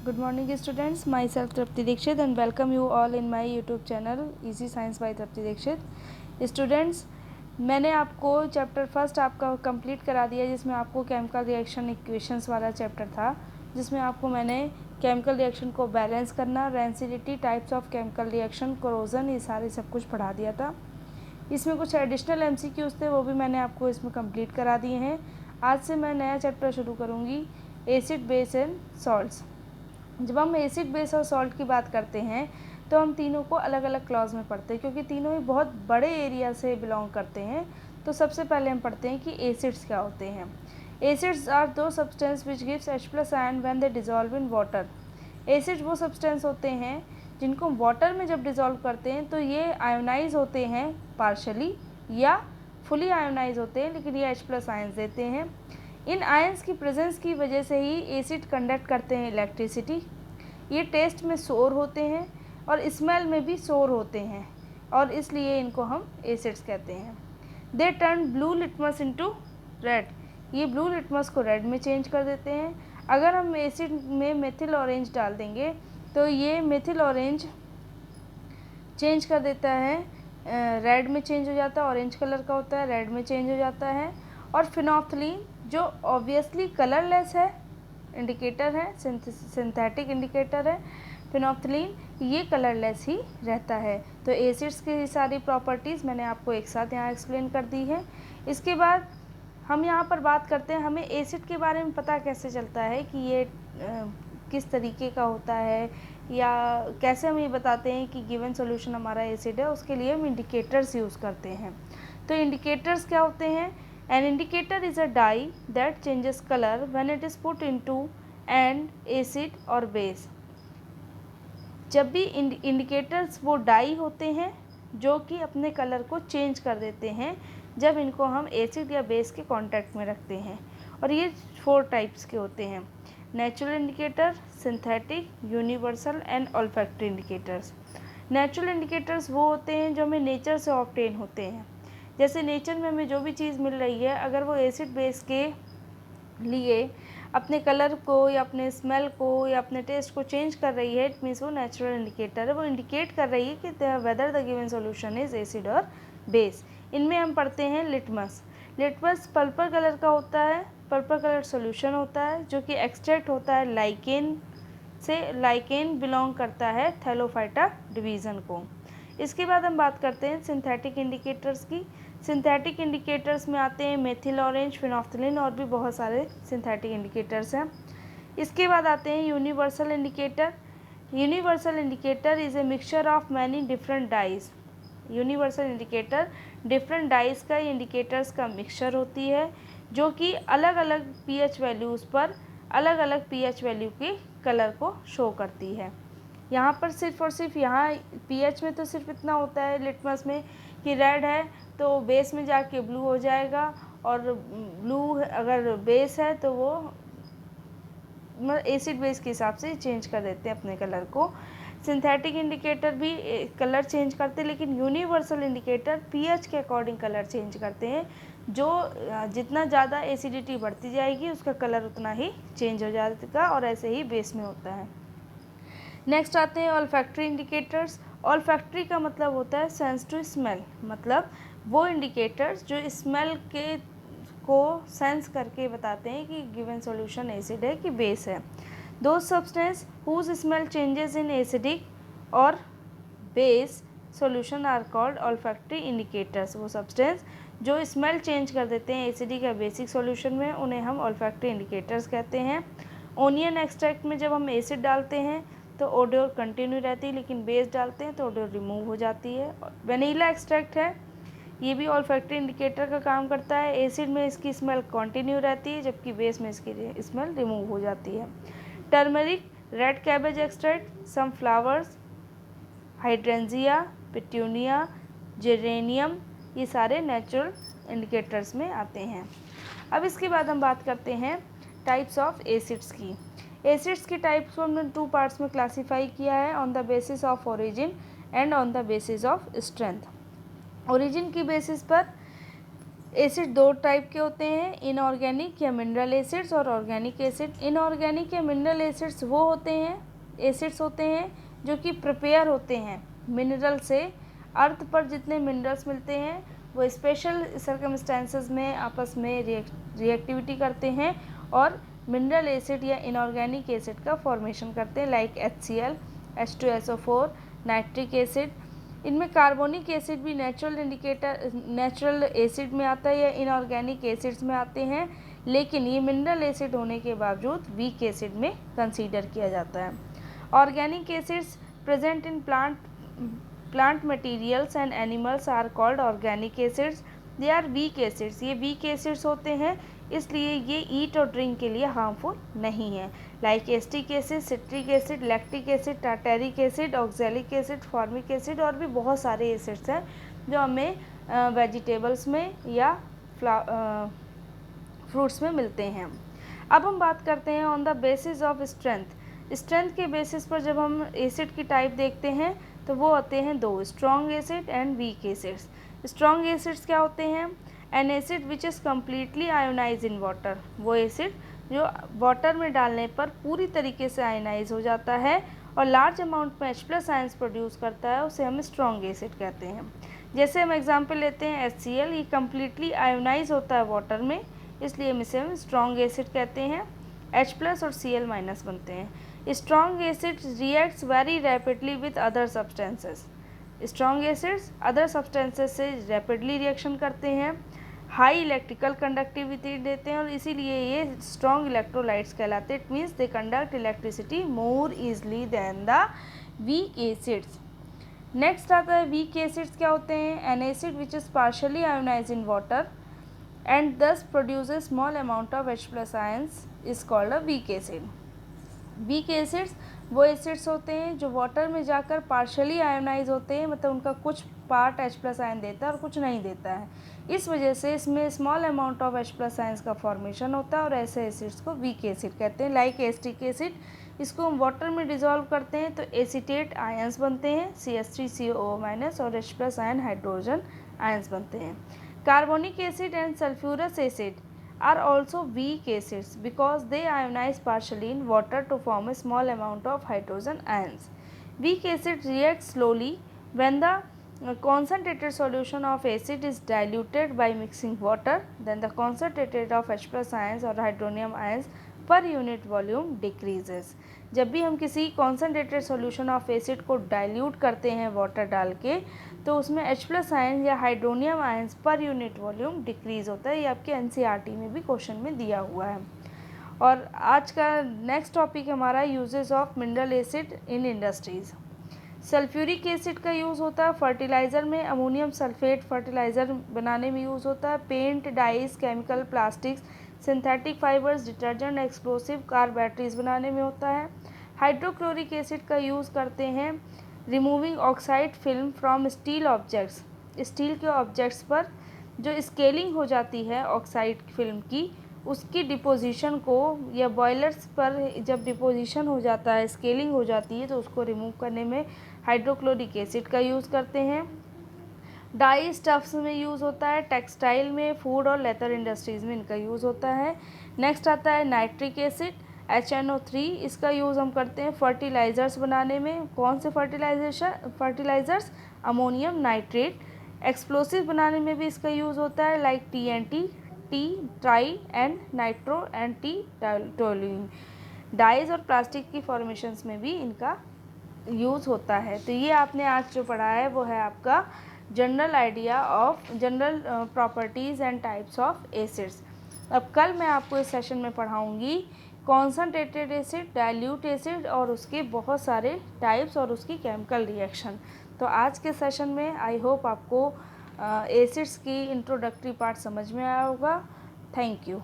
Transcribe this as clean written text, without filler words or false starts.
Good morning students, myself Trapti Dikshit and welcome you all in my YouTube channel Easy Science by Trapti Dikshit. Students, मैंने आपको chapter first आपका complete करा दिया जिसमें आपको chemical reaction equations वाला chapter था, जिसमें आपको मैंने केमिकल रिएक्शन को बैलेंस करना, rancidity, types of chemical reaction, corrosion, ये सारे सब कुछ पढ़ा दिया था। इसमें कुछ एडिशनल MCQs थे, वो भी मैंने आपको इसमें कंप्लीट करा दिए हैं। आज से मैं नया चैप्टर शुरू करूँगी, एसिड, बेस एंड सॉल्ट्स। जब हम एसिड, बेस और सॉल्ट की बात करते हैं तो हम तीनों को अलग अलग क्लॉज में पढ़ते हैं, क्योंकि तीनों ही बहुत बड़े एरिया से बिलोंग करते हैं। तो सबसे पहले हम पढ़ते हैं कि एसिड्स क्या होते हैं। एसिड्स आर दो substance which gives H+ ion when they dissolve in water. Acid वो सब्सटेंस होते हैं जिनको वाटर में जब डिज़ोल्व करते हैं तो ये आयोनाइज होते हैं पार्शली या फुली आयोनाइज होते हैं, लेकिन ये H+ आयन्स देते हैं। इन आयंस की प्रेजेंस की वजह से ही एसिड कंडक्ट करते हैं इलेक्ट्रिसिटी। ये टेस्ट में सोर होते हैं और स्मेल में भी सोर होते हैं, और इसलिए इनको हम एसिड्स कहते हैं। They turn blue litmus into red. ये ब्लू लिटमस को रेड में चेंज कर देते हैं। अगर हम एसिड में मेथिल ऑरेंज डाल देंगे तो ये मेथिल ऑरेंज चेंज कर देता है, रेड में चेंज हो जाता है, ऑरेंज कलर का होता है, रेड में चेंज हो जाता है। और फिनोफ्थलीन जो ऑब्वियसली कलरलेस है, इंडिकेटर है, सिंथेटिक इंडिकेटर है, फिनोफ्थलीन ये कलरलेस ही रहता है। तो एसिड्स की सारी प्रॉपर्टीज़ मैंने आपको एक साथ यहाँ एक्सप्लेन कर दी है। इसके बाद हम यहाँ पर बात करते हैं, हमें एसिड के बारे में पता कैसे चलता है कि ये किस तरीके का होता है, या कैसे हम ये बताते हैं कि गिवन सॉल्यूशन हमारा एसिड है। उसके लिए हम इंडिकेटर्स यूज़ करते हैं। तो इंडिकेटर्स क्या होते हैं? An indicator is a dye that changes color when it is put into an acid or base. जब भी इंडिकेटर्स वो डाई होते हैं जो कि अपने कलर को चेंज कर देते हैं जब इनको हम एसिड या बेस के कांटेक्ट में रखते हैं। और ये 4 टाइप्स के होते हैं: natural indicator, synthetic, universal and olfactory indicators. Natural indicators वो होते हैं जो हमें नेचर से ऑब्टेन होते हैं। जैसे नेचर में हमें जो भी चीज़ मिल रही है, अगर वो एसिड बेस के लिए अपने कलर को या अपने स्मेल को या अपने टेस्ट को चेंज कर रही है, इट मीन्स वो नेचुरल इंडिकेटर है। वो इंडिकेट कर रही है कि whether the given solution is acid और बेस। इनमें हम पढ़ते हैं लिटमस। लिटमस पर्पल कलर का होता है, पर्पल कलर सॉल्यूशन होता है जो कि एक्सट्रैक्ट होता है लाइकेन से। लाइकेन बिलोंग करता है थैलोफाइटा डिवीज़न को। इसके बाद हम बात करते हैं सिंथेटिक इंडिकेटर्स की। सिंथेटिक इंडिकेटर्स में आते हैं मेथिल ऑरेंज, फिनोफ्थलीन और भी बहुत सारे सिंथेटिक इंडिकेटर्स हैं। इसके बाद आते हैं universal indicator. Universal indicator is a mixture of many different dyes. Universal indicator different dyes का इंडिकेटर्स का मिक्सचर होती है जो कि अलग अलग pH वैल्यूज़ पर अलग अलग pH वैल्यू के कलर को शो करती है। यहाँ पर सिर्फ और सिर्फ यहाँ pH में तो सिर्फ इतना होता है लिटमस में कि रेड है तो बेस में जाके ब्लू हो जाएगा, और ब्लू अगर बेस है तो वो एसिड बेस के हिसाब से चेंज कर देते हैं अपने कलर को। सिंथेटिक इंडिकेटर भी कलर चेंज करते हैं, लेकिन यूनिवर्सल इंडिकेटर pH के अकॉर्डिंग कलर चेंज करते हैं। जो जितना ज़्यादा एसिडिटी बढ़ती जाएगी उसका कलर उतना ही चेंज हो जाएगा, और ऐसे ही बेस में होता है। नेक्स्ट आते हैं ऑल्फैक्टरी इंडिकेटर्स। ऑल्फैक्टरी का मतलब होता है सेंस टू स्मेल, मतलब वो इंडिकेटर्स जो स्मेल के को सेंस करके बताते हैं कि गिवन सॉल्यूशन एसिड है कि बेस है। दो substance whose smell changes in acidic और base solution are called olfactory indicators. वो सब्सटेंस जो स्मेल चेंज कर देते हैं एसिडिक या बेसिक सॉल्यूशन में, उन्हें हम ऑल्फैक्टरी इंडिकेटर्स कहते हैं। ओनियन एक्सट्रैक्ट में जब हम एसिड डालते हैं तो ओडोर कंटिन्यू रहती है, लेकिन बेस डालते हैं तो ओडोर रिमूव हो जाती है। वनीला एक्सट्रैक्ट है, ये भी ऑल्फैक्टरी इंडिकेटर का काम करता है। एसिड में इसकी स्मेल कंटिन्यू रहती है जबकि बेस में इसकी स्मेल रिमूव हो जाती है। Turmeric, red cabbage extract, some flowers, hydrangea, petunia, geranium, ये सारे नेचुरल इंडिकेटर्स में आते हैं। अब इसके बाद हम बात करते हैं टाइप्स ऑफ एसिड्स की। एसिड्स की टाइप्स को हमने 2 पार्ट्स में क्लासीफाई किया है, on the basis of origin and on the basis of strength. Origin की बेसिस पर एसिड दो टाइप के होते हैं, इनऑर्गेनिक या मिनरल एसिड्स और ऑर्गेनिक एसिड। इनऑर्गेनिक या मिनरल एसिड्स वो होते हैं, एसिड्स होते हैं जो कि प्रिपेयर होते हैं मिनरल से। अर्थ पर जितने मिनरल्स मिलते हैं वो स्पेशल सर्कमस्टेंसेस में आपस में रिएक्टिविटी करते हैं और मिनरल एसिड या इनऑर्गेनिक एसिड का फॉर्मेशन करते हैं, like HCl, H2SO4, nitric acid. इनमें कार्बोनिक एसिड भी नेचुरल एसिड में आता है या इनऑर्गेनिक एसिड्स में आते हैं, लेकिन ये मिनरल एसिड होने के बावजूद वीक एसिड में कंसीडर किया जाता है। Organic acids present in plant materials and animals are called organic acids. They are weak acids, ये वीक एसिड्स होते हैं, इसलिए ये ईट और ड्रिंक के लिए हार्मफुल नहीं है, like acetic acid, citric acid, lactic acid, tartaric acid, oxalic acid, formic acid और भी बहुत सारे एसिड्स हैं जो हमें वेजिटेबल्स में या फ्रूट्स में मिलते हैं। अब हम बात करते हैं on the basis of strength. Strength के बेसिस पर जब हम एसिड की टाइप देखते हैं तो वो होते हैं दो, strong acid and weak acids. Strong acids क्या होते हैं? An acid which is completely ionise in water, वो एसिड जो वाटर में डालने पर पूरी तरीके से आयोनाइज हो जाता है और लार्ज अमाउंट में H+ आयंस प्रोड्यूस करता है, उसे हम स्ट्रॉन्ग एसिड कहते हैं। जैसे हम एग्जांपल लेते हैं HCl, ये कम्प्लीटली आयोनाइज होता है वाटर में, इसलिए हम इसे स्ट्रॉन्ग एसिड कहते हैं। H+ और Cl- बनते हैं। Strong acid reacts very rapidly with other substances. Strong acids other substances से रैपिडली रिएक्शन करते हैं, हाई इलेक्ट्रिकल कंडक्टिविटी देते हैं और इसीलिए ये स्ट्रॉन्ग इलेक्ट्रोलाइट्स कहलाते हैं। It means they conduct electricity more easily than the weak acids. Next आता है वीक एसिड्स क्या होते हैं? An acid which is partially ionise in water and thus produces a small amount of H+ ions is called a weak acid. Weak acids वो acids होते हैं जो water में जाकर पार्शली आयोनाइज होते हैं, मतलब उनका कुछ पार्ट H+ आयन देता है और कुछ नहीं देता है, इस वजह से इसमें small amount of H+ ions का फॉर्मेशन होता है और ऐसे एसिड्स को वीक एसिड कहते हैं। लाइक एस्टिक एसिड, इसको हम वाटर में डिज़ोल्व करते हैं तो एसीटेट आयंस बनते हैं, CH3COO- और H+ आयन हाइड्रोजन आयंस बनते हैं। Carbonic acid and sulfurous acid are also weak acids because they ionize partially in water to form a small amount of hydrogen ions. Weak acid reacts slowly when the concentrated solution of acid is diluted by mixing water, then the concentrated of H+ ions or hydronium ions per unit volume decreases. जब भी हम किसी concentrated solution of acid को dilute करते हैं water डाल के, तो उसमें H+ आयन या hydronium ions per unit volume decrease होता है। ये आपके NCERT में भी क्वेश्चन में दिया हुआ है। और आज का नेक्स्ट टॉपिक हमारा uses of mineral acid in industries. Sulphuric acid का यूज़ होता है फर्टिलाइज़र में, अमोनियम सल्फेट फर्टिलाइज़र बनाने में यूज़ होता है, paint, dyes, chemical, plastics, synthetic fibres, detergent, explosive, car batteries बनाने में होता है। हाइड्रोक्लोरिक एसिड का यूज़ करते हैं removing oxide film from steel objects. Steel के ऑब्जेक्ट्स पर जो स्केलिंग हो जाती है ऑक्साइड फिल्म की, उसकी डिपोजिशन को, या बॉयलर्स पर जब डिपोजिशन हो जाता है, स्केलिंग हो जाती है, तो उसको रिमूव करने में हाइड्रोक्लोरिक एसिड का यूज़ करते हैं। डाई स्टफ्स में यूज़ होता है, टेक्सटाइल में, फूड और लेदर इंडस्ट्रीज़ में इनका यूज़ होता है। नेक्स्ट आता है नाइट्रिक एसिड HNO3, इसका यूज़ हम करते हैं फर्टिलाइज़र्स बनाने में। कौन से फर्टिलाइज़र्स? Ammonium nitrate. एक्सप्लोसिव बनाने में भी इसका यूज़ होता है, like TNT, T tri and nitro and T toluene. Dyes और प्लास्टिक की फॉर्मेशंस में भी इनका यूज़ होता है। तो ये आपने आज जो पढ़ा है वो है आपका general idea of general properties and types of acids. अब कल मैं आपको इस सेशन में पढ़ाऊँगी कॉन्सनट्रेटेड एसिड, डाइल्यूट एसिड और उसके बहुत सारे टाइप्स और उसकी केमिकल रिएक्शन। तो आज के सेशन में आई होप आपको एसिड्स की इंट्रोडक्टरी पार्ट समझ में आया होगा। Thank you.